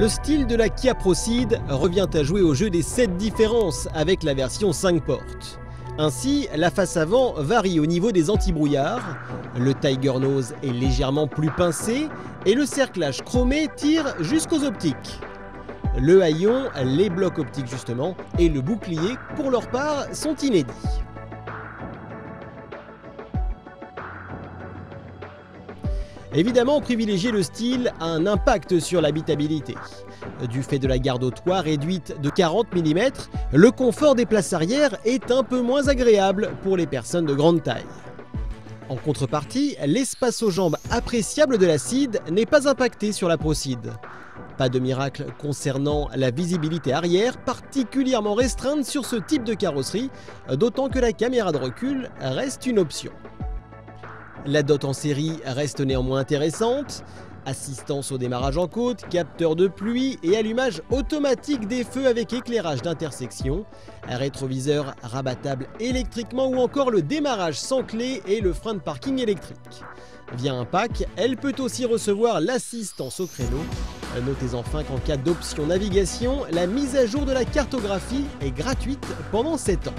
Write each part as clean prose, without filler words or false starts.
Le style de la Kia Proceed revient à jouer au jeu des 7 différences avec la version 5 portes. Ainsi, la face avant varie au niveau des antibrouillards, le Tiger Nose est légèrement plus pincé et le cerclage chromé tire jusqu'aux optiques. Le haillon, les blocs optiques justement, et le bouclier, pour leur part, sont inédits. Évidemment, privilégier le style a un impact sur l'habitabilité. Du fait de la garde au toit réduite de 40 mm, le confort des places arrière est un peu moins agréable pour les personnes de grande taille. En contrepartie, l'espace aux jambes appréciable de la Ceed n'est pas impacté sur la Proceed. Pas de miracle concernant la visibilité arrière, particulièrement restreinte sur ce type de carrosserie, d'autant que la caméra de recul reste une option. La dot en série reste néanmoins intéressante. Assistance au démarrage en côte, capteur de pluie et allumage automatique des feux avec éclairage d'intersection, un rétroviseur rabattable électriquement ou encore le démarrage sans clé et le frein de parking électrique. Via un pack, elle peut aussi recevoir l'assistance au créneau. Notez enfin qu'en cas d'option navigation, la mise à jour de la cartographie est gratuite pendant 7 ans.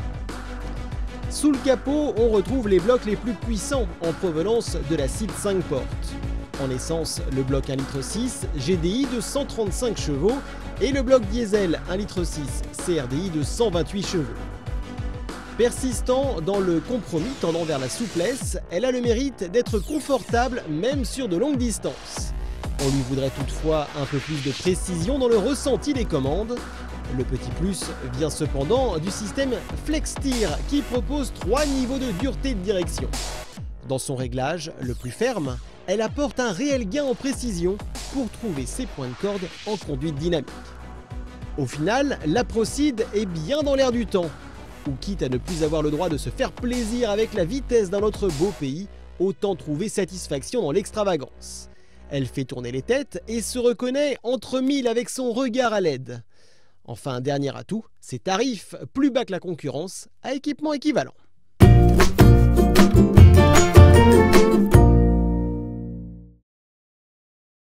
Sous le capot, on retrouve les blocs les plus puissants en provenance de la Ceed 5 portes. En essence, le bloc 1,6 litre GDI de 135 chevaux et le bloc diesel 1,6 litre CRDI de 128 chevaux. Persistant dans le compromis tendant vers la souplesse, elle a le mérite d'être confortable même sur de longues distances. On lui voudrait toutefois un peu plus de précision dans le ressenti des commandes. Le petit plus vient cependant du système FlexSteer qui propose 3 niveaux de dureté de direction. Dans son réglage le plus ferme, elle apporte un réel gain en précision pour trouver ses points de corde en conduite dynamique. Au final, la Proceed est bien dans l'air du temps. Ou quitte à ne plus avoir le droit de se faire plaisir avec la vitesse d'un autre beau pays, autant trouver satisfaction dans l'extravagance. Elle fait tourner les têtes et se reconnaît entre mille avec son regard à LED. Enfin, dernier atout, ses tarifs plus bas que la concurrence à équipement équivalent.